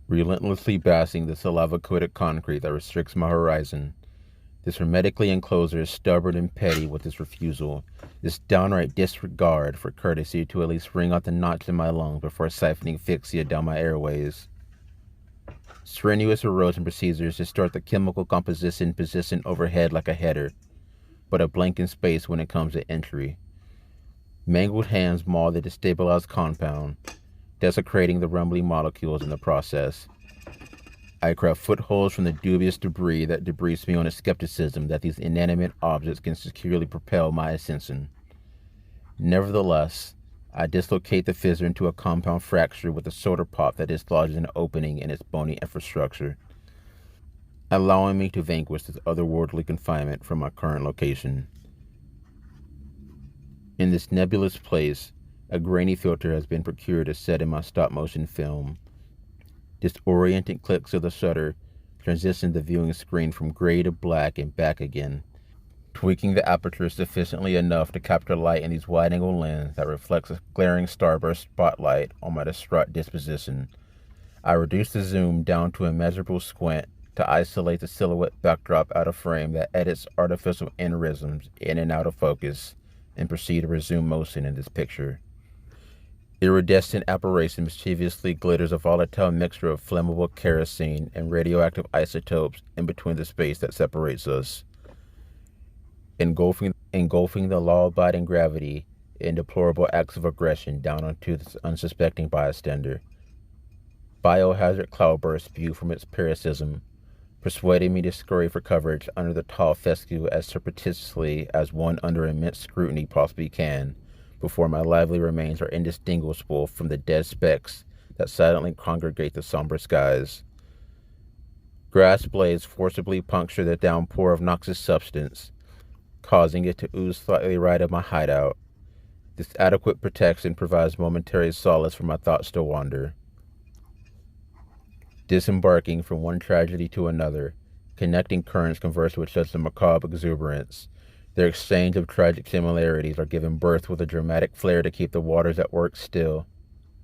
relentlessly basting the saliva-coated concrete that restricts my horizon. This hermetically enclosure is stubborn and petty with its refusal, this downright disregard for courtesy to at least wring out the knots in my lungs before siphoning asphyxia down my airways. Strenuous erosion procedures distort the chemical composition positioned overhead like a header, but a blank in space when it comes to entry. Mangled hands maul the destabilized compound, desecrating the rumbling molecules in the process. I craft footholds from the dubious debris that debriefs me on a skepticism that these inanimate objects can securely propel my ascension. Nevertheless, I dislocate the fissure into a compound fracture with a solder pop that dislodges an opening in its bony infrastructure, allowing me to vanquish this otherworldly confinement from my current location. In this nebulous place, a grainy filter has been procured to set in my stop-motion film. Disoriented clicks of the shutter transition the viewing screen from gray to black and back again, tweaking the aperture sufficiently enough to capture light in these wide-angle lens that reflects a glaring starburst spotlight on my distraught disposition. I reduce the zoom down to a measurable squint to isolate the silhouette backdrop out of frame that edits artificial aneurysms in and out of focus, and proceed to resume motion in this picture. Iridescent apparition mischievously glitters a volatile mixture of flammable kerosene and radioactive isotopes in between the space that separates us, engulfing the law-abiding gravity in deplorable acts of aggression down onto this unsuspecting bystander. Biohazard cloudbursts spew from its parasitism, persuading me to scurry for coverage under the tall fescue as surreptitiously as one under immense scrutiny possibly can, before my lively remains are indistinguishable from the dead specks that silently congregate the somber skies. Grass blades forcibly puncture the downpour of noxious substance, causing it to ooze slightly right of my hideout. This adequate protection provides momentary solace for my thoughts to wander. Disembarking from one tragedy to another, connecting currents converse with such a macabre exuberance. Their exchange of tragic similarities are given birth with a dramatic flair to keep the waters at work still.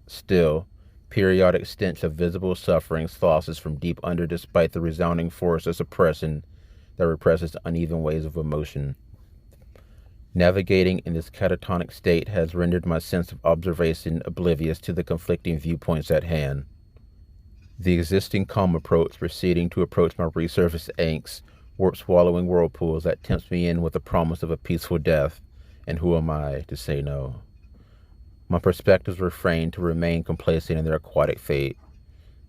Still, periodic stench of visible suffering slosses from deep under despite the resounding force of suppression that represses uneven waves of emotion. Navigating in this catatonic state has rendered my sense of observation oblivious to the conflicting viewpoints at hand. The existing calm approach proceeding to approach my resurfaced angst, warp-swallowing whirlpools that tempts me in with the promise of a peaceful death, and who am I to say no? My perspectives refrain to remain complacent in their aquatic fate,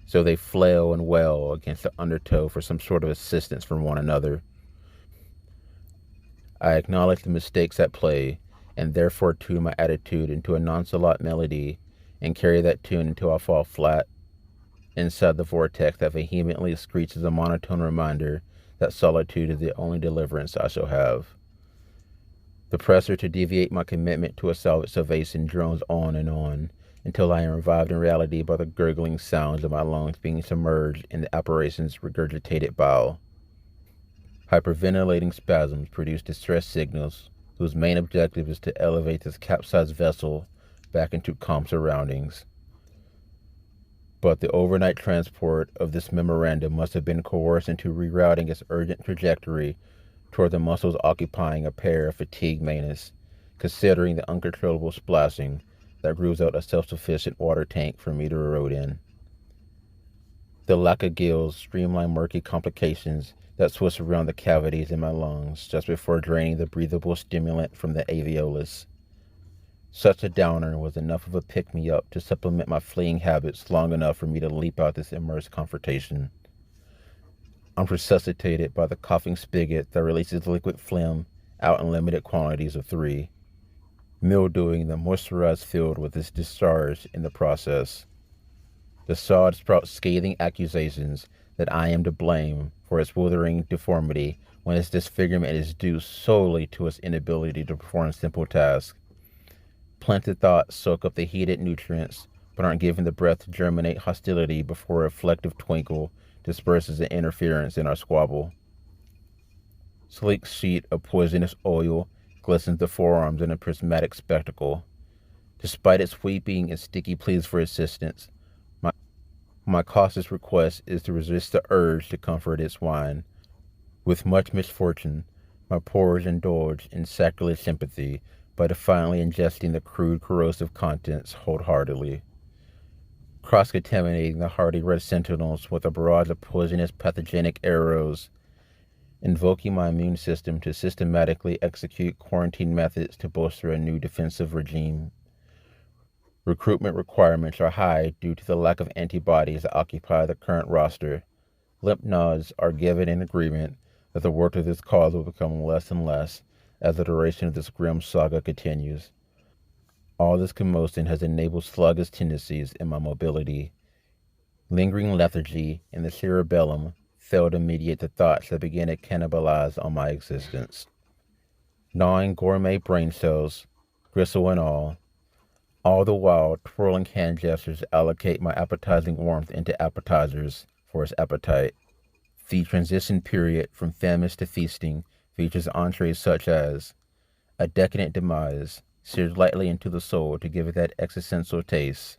so they flail and wail against the undertow for some sort of assistance from one another. I acknowledge the mistakes at play, and therefore tune my attitude into a nonchalant melody, and carry that tune until I fall flat inside the vortex that vehemently screeches a monotone reminder that solitude is the only deliverance I shall have. The pressure to deviate my commitment to a salvage salvation drones on until I am revived in reality by the gurgling sounds of my lungs being submerged in the apparition's regurgitated bile. Hyperventilating spasms produce distress signals whose main objective is to elevate this capsized vessel back into calm surroundings. But the overnight transport of this memorandum must have been coerced into rerouting its urgent trajectory toward the muscles occupying a pair of fatigue manus, considering the uncontrollable splashing that grooves out a self-sufficient water tank for me to erode in. The lack of gills streamline murky complications that swish around the cavities in my lungs just before draining the breathable stimulant from the alveolus. Such a downer was enough of a pick-me-up to supplement my fleeing habits long enough for me to leap out this immersed confrontation. I'm resuscitated by the coughing spigot that releases liquid phlegm out in limited quantities of 3, mildewing the moisturized field with its discharge in the process. The sod sprouts scathing accusations that I am to blame for its withering deformity when its disfigurement is due solely to its inability to perform simple tasks. Planted thoughts soak up the heated nutrients, but aren't given the breath to germinate hostility before a reflective twinkle disperses the interference in our squabble. Sleek sheet of poisonous oil glistens the forearms in a prismatic spectacle. Despite its weeping and sticky pleas for assistance, my My cautious request is to resist the urge to comfort its wine. With much misfortune, my pores indulge in sacrilege sympathy by defiantly ingesting the crude, corrosive contents wholeheartedly, cross-contaminating the hardy red sentinels with a barrage of poisonous pathogenic arrows, invoking my immune system to systematically execute quarantine methods to bolster a new defensive regime. Recruitment requirements are high due to the lack of antibodies that occupy the current roster. Limp nods are given in agreement that the work of this cause will become less and less as the duration of this grim saga continues. All this commotion has enabled sluggish tendencies in my mobility. Lingering lethargy in the cerebellum failed to mediate the thoughts that began to cannibalize on my existence. Gnawing gourmet brain cells, gristle and all the while twirling hand gestures allocate my appetizing warmth into appetizers for its appetite. The transition period from famished to feasting features entrees such as a decadent demise, seared lightly into the soul to give it that existential taste.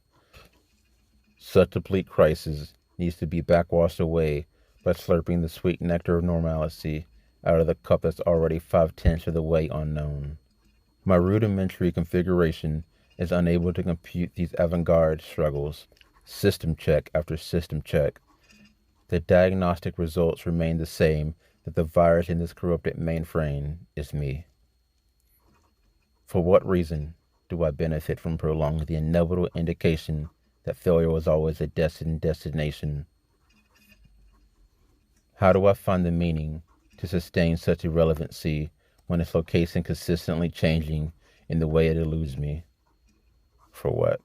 Such a bleak crisis needs to be backwashed away by slurping the sweet nectar of normalcy out of the cup that's already 5/10 of the way unknown. My rudimentary configuration is unable to compute these avant-garde struggles. System check after system check. The diagnostic results remain the same, that the virus in this corrupted mainframe is me. For what reason do I benefit from prolonging the inevitable indication that failure was always a destined destination? How do I find the meaning to sustain such irrelevancy when its location consistently changing in the way it eludes me? For what?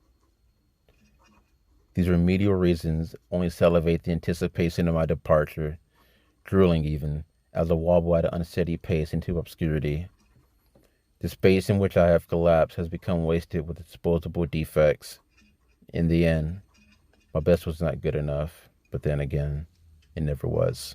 These remedial reasons only salivate the anticipation of my departure, drooling even, as I wobble at an unsteady pace into obscurity. The space in which I have collapsed has become wasted with disposable defects. In the end, my best was not good enough, but then again, it never was.